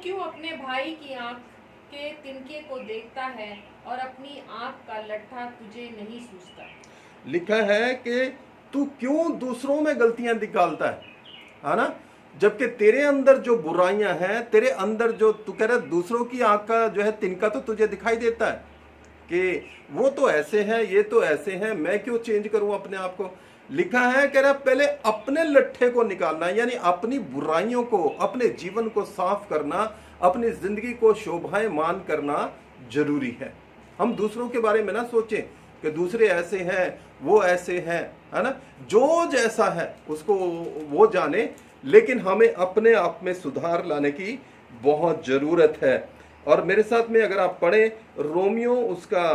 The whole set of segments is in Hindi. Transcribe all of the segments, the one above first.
क्यों अपने भाई की आंख के तिनके को देखता है और अपनी आंख का लट्ठा तुझे नहीं सूझता? लिखा है कि तू क्यों दूसरों में गलतियां निकालता है ना? जबकि तेरे अंदर जो बुराइयां हैं, तेरे अंदर जो तू कह रहा है, दूसरों की आंख का जो है तिनका तो तुझे दिखाई देता है कि वो तो ऐसे हैं, ये तो ऐसे हैं, मैं क्यों चेंज करूं अपने आप को। लिखा है कह रहा पहले अपने लट्ठे को निकालना, यानी अपनी बुराइयों को, अपने जीवन को साफ करना, अपनी जिंदगी को शोभायमान करना जरूरी है। हम दूसरों के बारे में ना सोचें कि दूसरे ऐसे हैं, वो ऐसे हैं, है ना? जो जैसा है उसको वो जाने, लेकिन हमें अपने आप में सुधार लाने की बहुत जरूरत है। और मेरे साथ में अगर आप पढ़ें रोमियो उसका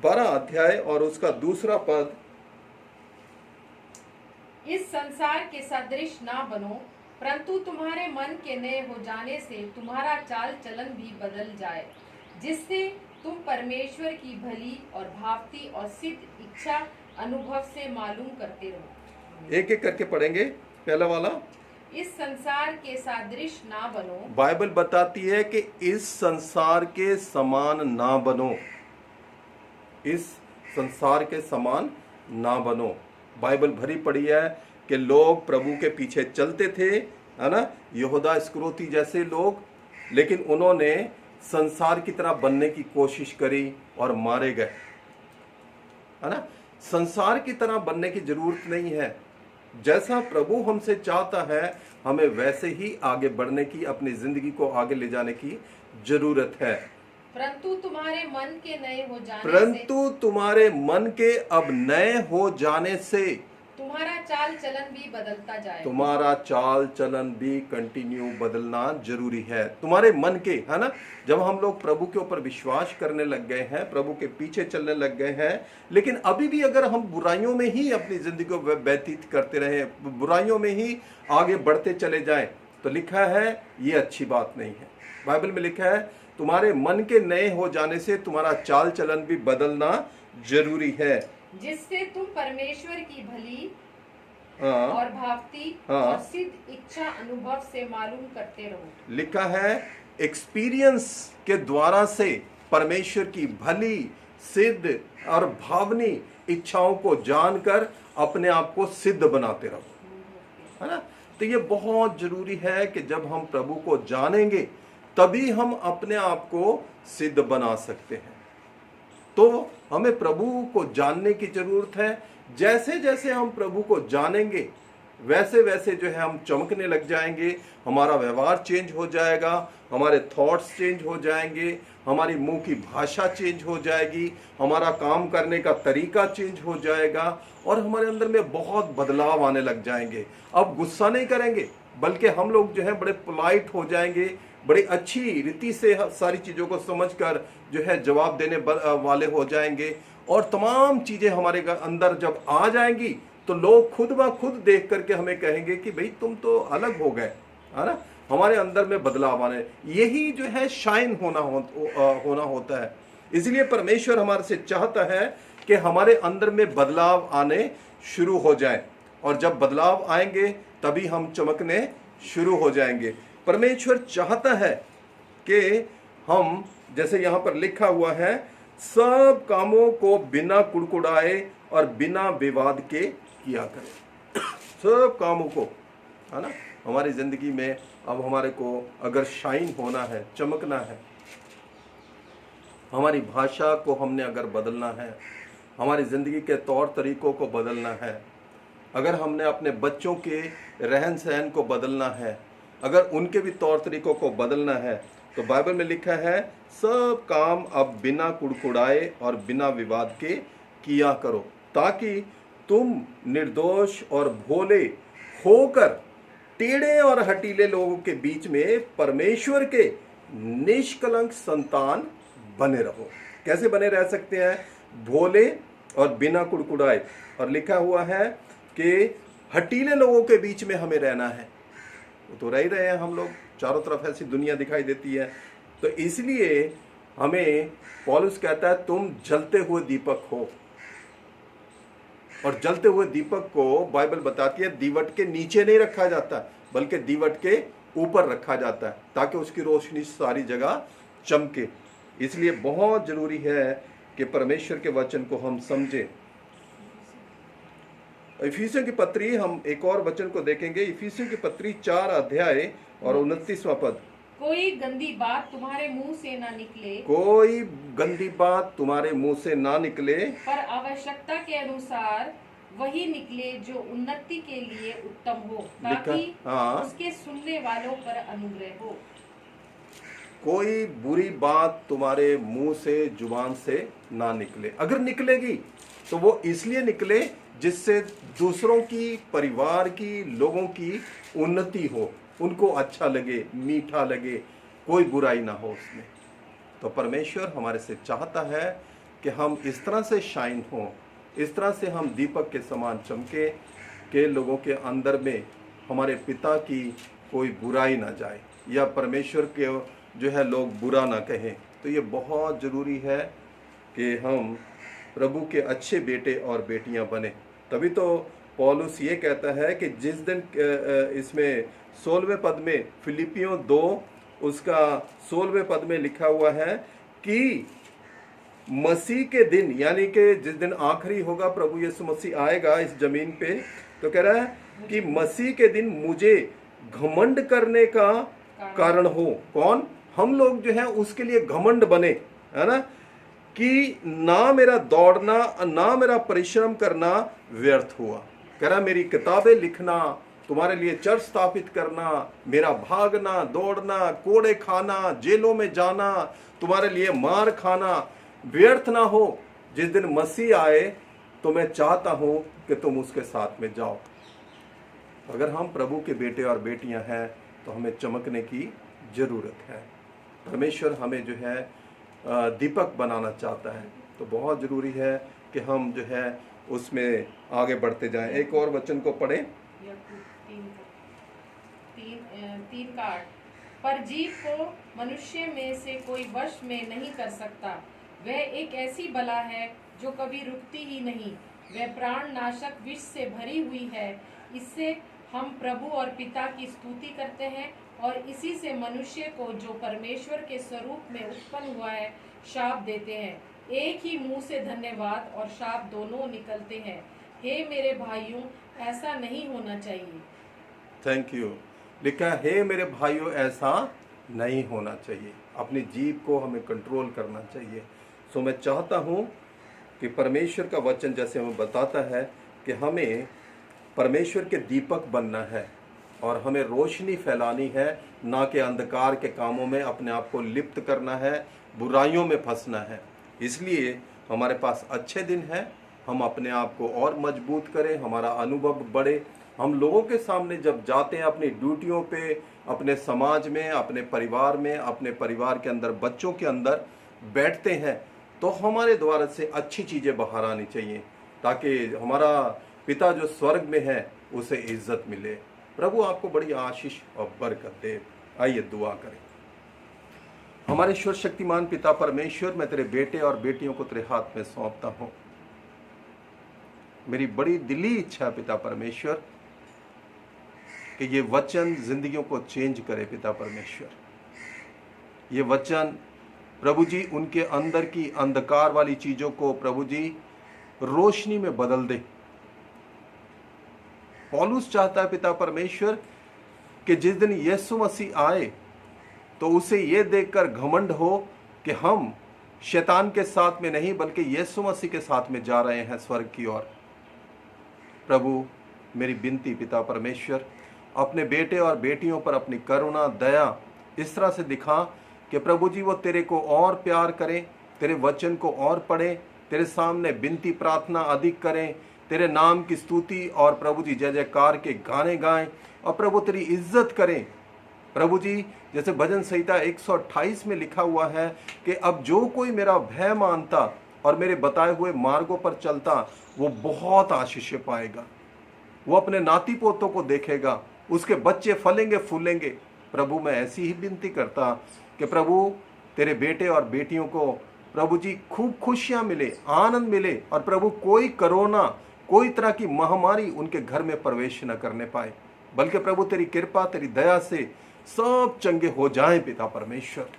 12 अध्याय और उसका 2 पद। इस संसार के सदृश ना बनो, परंतु तुम्हारे मन के नए हो जाने से तुम्हारा चाल चलन भी बदल जाए, जिससे तुम परमेश्वर की भली और भावती और सिद्ध इच्छा अनुभव से मालूम करते रहो। एक एक करके पढ़ेंगे। पहला वाला, इस संसार के सदृश ना बनो। बाइबल बताती है कि इस संसार के समान ना बनो, इस संसार के समान ना बनो। बाइबल भरी पड़ी है कि लोग प्रभु के पीछे चलते थे, है ना? यहूदा इस्करियोती जैसे लोग, लेकिन उन्होंने संसार की तरह बनने की कोशिश करी और मारे गए, है ना? संसार की तरह बनने की जरूरत नहीं है। जैसा प्रभु हमसे चाहता है हमें वैसे ही आगे बढ़ने की, अपनी जिंदगी को आगे ले जाने की जरूरत है। परंतु तुम्हारे मन के नए हो जाने परंतु तुम्हारे मन के अब नए हो जाने से तुम्हारा चाल चलन भी बदलता जाए। तुम्हारा चाल चलन भी कंटिन्यू बदलना जरूरी है, तुम्हारे मन के, है ना? जब हम लोग प्रभु के ऊपर विश्वास करने लग गए हैं, प्रभु के पीछे चलने लग गए हैं, लेकिन अभी भी अगर हम बुराइयों में ही अपनी जिंदगी को व्यतीत करते रहे, बुराइयों में ही आगे बढ़ते चले जाएं, तो लिखा है ये अच्छी बात नहीं है। बाइबल में लिखा है तुम्हारे मन के नए हो जाने से तुम्हारा चाल चलन भी बदलना जरूरी है, जिससे तुम परमेश्वर की भली हाँ, और भावती हाँ, और सिद्ध इच्छा अनुभव से मालूम करते रहो। लिखा है एक्सपीरियंस के द्वारा से परमेश्वर की भली, सिद्ध और भावनी इच्छाओं को जानकर अपने आप को सिद्ध बनाते रहो, है ना? तो ये बहुत जरूरी है कि जब हम प्रभु को जानेंगे तभी हम अपने आप को सिद्ध बना सकते हैं। तो हमें प्रभु को जानने की जरूरत है। जैसे जैसे हम प्रभु को जानेंगे वैसे वैसे जो है हम चमकने लग जाएंगे, हमारा व्यवहार चेंज हो जाएगा, हमारे थॉट्स चेंज हो जाएंगे, हमारी मुंह की भाषा चेंज हो जाएगी, हमारा काम करने का तरीका चेंज हो जाएगा और हमारे अंदर में बहुत बदलाव आने लग जाएंगे। अब गुस्सा नहीं करेंगे, बल्कि हम लोग जो है बड़े पोलाइट हो जाएंगे, बड़ी अच्छी रीति से सारी चीज़ों को समझकर जो है जवाब देने वाले हो जाएंगे। और तमाम चीज़ें हमारे अंदर जब आ जाएंगी तो लोग खुद ब खुद देख करके हमें कहेंगे कि भाई तुम तो अलग हो गए, है ना? हमारे अंदर में बदलाव आने, यही जो है शाइन होना होता है। इसलिए परमेश्वर हमारे से चाहता है कि हमारे अंदर में बदलाव आने शुरू हो जाए, और जब बदलाव आएंगे तभी हम चमकने शुरू हो जाएंगे। परमेश्वर चाहता है कि हम, जैसे यहाँ पर लिखा हुआ है, सब कामों को बिना कुड़कुड़ाए और बिना विवाद के किया करें। सब कामों को, है ना? हमारी जिंदगी में अब हमारे को अगर शाइन होना है, चमकना है, हमारी भाषा को हमने अगर बदलना है, हमारी जिंदगी के तौर तरीकों को बदलना है, अगर हमने अपने बच्चों के रहन सहन को बदलना है, अगर उनके भी तौर तरीकों को बदलना है, तो बाइबल में लिखा है सब काम अब बिना कुड़कुड़ाए और बिना विवाद के किया करो, ताकि तुम निर्दोष और भोले होकर टेढ़े और हटीले लोगों के बीच में परमेश्वर के निष्कलंक संतान बने रहो। कैसे बने रह सकते हैं? भोले और बिना कुड़कुड़ाए। और लिखा हुआ है कि हटीले लोगों के बीच में हमें रहना है। वो तो रह ही रहे हैं हम लोग, चारों तरफ ऐसी दुनिया दिखाई देती है। तो इसलिए हमें पौलुस कहता है तुम जलते हुए दीपक हो, और जलते हुए दीपक को बाइबल बताती है दीवट के नीचे नहीं रखा जाता, बल्कि दीवट के ऊपर रखा जाता है ताकि उसकी रोशनी सारी जगह चमके। इसलिए बहुत जरूरी है कि परमेश्वर के वचन को हम समझें। इफिसियों की पत्री, हम एक और वचन को देखेंगे, इफिसियों की पत्री 4 अध्याय और 29वां पद। कोई गंदी बात तुम्हारे मुंह से ना निकले, कोई गंदी बात तुम्हारे मुंह से ना निकले, पर आवश्यकता के अनुसार वही निकले जो उन्नति के लिए उत्तम हो, ताकि हाँ। उसके सुनने वालों पर अनुग्रह हो। कोई बुरी बात तुम्हारे मुंह से, जुबान से ना निकले। अगर निकलेगी तो वो इसलिए निकले जिससे दूसरों की, परिवार की, लोगों की उन्नति हो, उनको अच्छा लगे, मीठा लगे, कोई बुराई ना हो उसमें। तो परमेश्वर हमारे से चाहता है कि हम इस तरह से शाइन हों, इस तरह से हम दीपक के समान चमके कि लोगों के अंदर में हमारे पिता की कोई बुराई ना जाए, या परमेश्वर के जो है लोग बुरा ना कहें। तो ये बहुत ज़रूरी है कि हम प्रभु के अच्छे बेटे और बेटियां बने। तभी तो पौलुस ये कहता है कि जिस दिन, इसमें 16वें पद में, फिलिपियों 2 उसका 16वें पद में लिखा हुआ है कि मसीह के दिन, यानी कि जिस दिन आखिरी होगा, प्रभु यीशु मसीह आएगा इस जमीन पे, तो कह रहा है कि मसीह के दिन मुझे घमंड करने का कारण हो। कौन? हम लोग जो है उसके लिए घमंड बने, है ना, कि ना मेरा दौड़ना, ना मेरा परिश्रम करना व्यर्थ हुआ। कह रहा मेरी किताबें लिखना, तुम्हारे लिए चर्च स्थापित करना, मेरा भागना, दौड़ना, कोड़े खाना, जेलों में जाना, तुम्हारे लिए मार खाना व्यर्थ ना हो। जिस दिन मसीह आए तो मैं चाहता हूं कि तुम उसके साथ में जाओ। अगर हम प्रभु के बेटे और बेटियां हैं तो हमें चमकने की जरूरत है। परमेश्वर हमें जो है दीपक बनाना चाहता है, तो बहुत जरूरी है कि हम जो है उसमें आगे बढ़ते जाएं। एक और वचन को पढ़ें, 3 का 8। पर जीव को मनुष्य में से कोई वश में नहीं कर सकता। वह एक ऐसी बला है जो कभी रुकती ही नहीं। वह प्राण नाशक विष से भरी हुई है। इससे हम प्रभु और पिता की स्तुति करते हैं और इसी से मनुष्य को, जो परमेश्वर के स्वरूप में उत्पन्न हुआ है, शाप देते हैं। एक ही मुंह से धन्यवाद और शाप दोनों निकलते हैं। हे मेरे भाइयों, ऐसा नहीं होना चाहिए। Thank you. लिखा है, हे मेरे भाइयों, ऐसा नहीं होना चाहिए। अपनी जीभ को हमें कंट्रोल करना चाहिए। सो मैं चाहता हूँ कि परमेश्वर का वचन जैसे हमें बताता है कि हमें परमेश्वर के दीपक बनना है और हमें रोशनी फैलानी है, ना कि अंधकार के कामों में अपने आप को लिप्त करना है, बुराइयों में फंसना है। इसलिए हमारे पास अच्छे दिन हैं, हम अपने आप को और मजबूत करें, हमारा अनुभव बढ़े। हम लोगों के सामने जब जाते हैं, अपनी ड्यूटियों पे, अपने समाज में, अपने परिवार में, अपने परिवार के अंदर, बच्चों के अंदर बैठते हैं, तो हमारे द्वारा से अच्छी चीज़ें बाहर आनी चाहिए, ताकि हमारा पिता जो स्वर्ग में है उसे इज्जत मिले। प्रभु आपको बड़ी आशीष और बरकत दे। आइए दुआ करें। हमारे ईश्वर शक्तिमान पिता परमेश्वर, मैं तेरे बेटे और बेटियों को तेरे हाथ में सौंपता हूं। मेरी बड़ी दिली इच्छा पिता परमेश्वर कि ये वचन जिंदगियों को चेंज करे। पिता परमेश्वर, ये वचन प्रभु जी उनके अंदर की अंधकार वाली चीजों को प्रभु जी रोशनी में बदल दे। पौलुस चाहता है पिता परमेश्वर कि जिस दिन यीशु मसीह आए तो उसे ये देखकर घमंड हो कि हम शैतान के साथ में नहीं बल्कि यीशु मसीह के साथ में जा रहे हैं स्वर्ग की ओर। प्रभु, मेरी विनती पिता परमेश्वर, अपने बेटे और बेटियों पर अपनी करुणा, दया इस तरह से दिखा कि प्रभु जी वो तेरे को और प्यार करें, तेरे वचन को और पढ़ें, तेरे सामने विनती प्रार्थना अधिक करें, तेरे नाम की स्तुति और प्रभु जी जय जयकार के गाने गाएं और प्रभु तेरी इज्जत करें। प्रभु जी, जैसे भजन संहिता 128 में लिखा हुआ है कि अब जो कोई मेरा भय मानता और मेरे बताए हुए मार्गों पर चलता, वो बहुत आशीष पाएगा। वो अपने नाती पोतों को देखेगा, उसके बच्चे फलेंगे फूलेंगे। प्रभु, मैं ऐसी ही विनती करता कि प्रभु तेरे बेटे और बेटियों को प्रभु जी खूब खुशियां मिले, आनंद मिले और प्रभु कोई कोरोना, कोई तरह की महामारी उनके घर में प्रवेश न करने पाए, बल्कि प्रभु तेरी कृपा, तेरी दया से सब चंगे हो जाएं पिता परमेश्वर।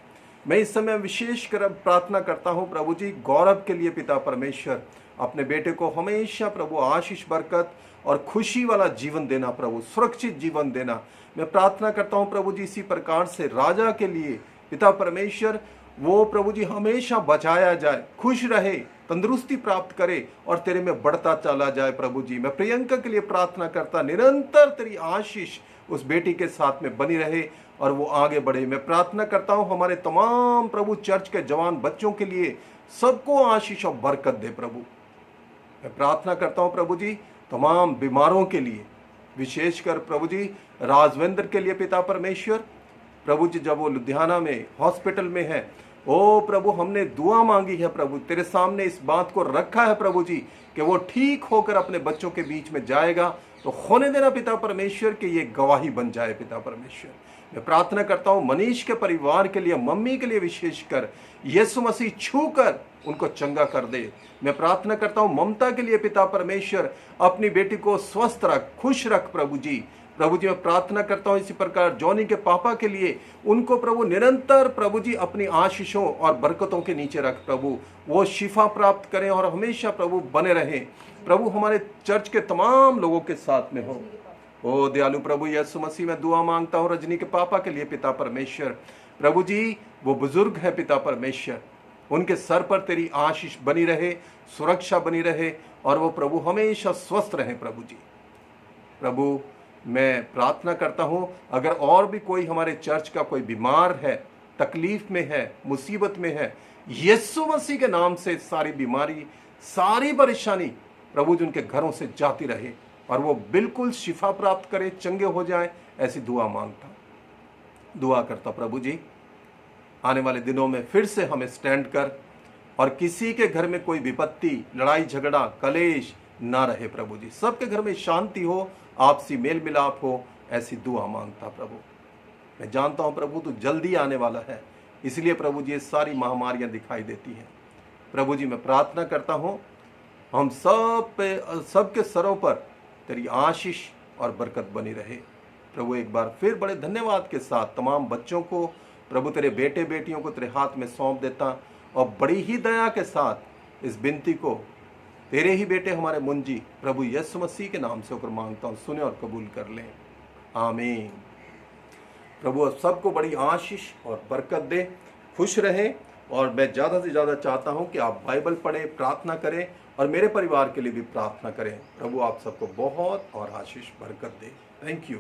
मैं इस समय विशेष कर प्रार्थना करता हूं प्रभु जी गौरव के लिए पिता परमेश्वर, अपने बेटे को हमेशा प्रभु आशीष बरकत और खुशी वाला जीवन देना प्रभु, सुरक्षित जीवन देना। मैं प्रार्थना करता हूं प्रभु जी इसी प्रकार से राजा के लिए पिता परमेश्वर, वो प्रभु जी हमेशा बचाया जाए, खुश रहे, तंदुरुस्ती प्राप्त करे और तेरे में बढ़ता चला जाए प्रभु जी। मैं प्रियंका के लिए प्रार्थना करता, निरंतर तेरी आशीष उस बेटी के साथ में बनी रहे और वो आगे बढ़े। मैं प्रार्थना करता हूं हमारे तमाम प्रभु चर्च के जवान बच्चों के लिए, सबको आशीष और बरकत दे प्रभु। मैं प्रार्थना करता हूं प्रभु जी तमाम बीमारों के लिए, विशेषकर प्रभु जी राजवेंद्र के लिए पिता परमेश्वर। प्रभु जी जब वो लुधियाना में हॉस्पिटल में है, ओ प्रभु हमने दुआ मांगी है प्रभु, तेरे सामने इस बात को रखा है प्रभु जी कि वो ठीक होकर अपने बच्चों के बीच में जाएगा, तो होने देना पिता परमेश्वर कि ये गवाही बन जाए पिता परमेश्वर। मैं प्रार्थना करता हूं मनीष के परिवार के लिए, मम्मी के लिए विशेषकर यीशु मसीह छूकर उनको चंगा कर दे। मैं प्रार्थना करता हूं ममता के लिए पिता परमेश्वर, अपनी बेटी को स्वस्थ रख, खुश रख प्रभु जी। प्रभु जी मैं प्रार्थना करता हूं इसी प्रकार जॉनी के पापा के लिए, उनको प्रभु निरंतर प्रभु जी अपनी आशीषों और बरकतों के नीचे रख प्रभु, वो शिफा प्राप्त करें और हमेशा प्रभु बने रहें प्रभु, हमारे चर्च के तमाम लोगों के साथ में हो। ओ दयालु प्रभु यीशु मसीह मैं दुआ मांगता हूं रजनी के पापा के लिए पिता परमेश्वर। प्रभु जी वो बुजुर्ग है पिता परमेश्वर, उनके सर पर तेरी आशीष बनी रहे, सुरक्षा बनी रहे और वो प्रभु हमेशा स्वस्थ रहे प्रभु जी। प्रभु मैं प्रार्थना करता हूं अगर और भी कोई हमारे चर्च का कोई बीमार है, तकलीफ में है, मुसीबत में है, यीशु मसीह के नाम से सारी बीमारी, सारी परेशानी प्रभु जी उनके घरों से जाती रहे और वो बिल्कुल शिफा प्राप्त करे, चंगे हो जाए, ऐसी दुआ मांगता, दुआ करता प्रभु जी। आने वाले दिनों में फिर से हमें स्टैंड कर और किसी के घर में कोई विपत्ति, लड़ाई झगड़ा, कलेश ना रहे प्रभु जी, सबके घर में शांति हो, आपसी मेल मिलाप हो, ऐसी दुआ मांगता प्रभु। मैं जानता हूं प्रभु तू जल्दी आने वाला है, इसलिए प्रभु जी ये सारी महामारियां दिखाई देती हैं प्रभु जी। मैं प्रार्थना करता हूं हम सब पे, सबके सरों पर तेरी आशीष और बरकत बनी रहे प्रभु। एक बार फिर बड़े धन्यवाद के साथ तमाम बच्चों को प्रभु तेरे बेटे बेटियों को तेरे हाथ में सौंप देता और बड़ी ही दया के साथ इस विनती को तेरे ही बेटे हमारे मुंजी प्रभु यीशु मसीह के नाम से होकर मांगता हूँ, सुने और कबूल कर लें, आमीन। प्रभु सबको बड़ी आशीष और बरकत दे, खुश रहें। और मैं ज़्यादा से ज़्यादा चाहता हूँ कि आप बाइबल पढ़ें, प्रार्थना करें और मेरे परिवार के लिए भी प्रार्थना करें। प्रभु आप सबको बहुत और आशीष बरकत दे। Thank you.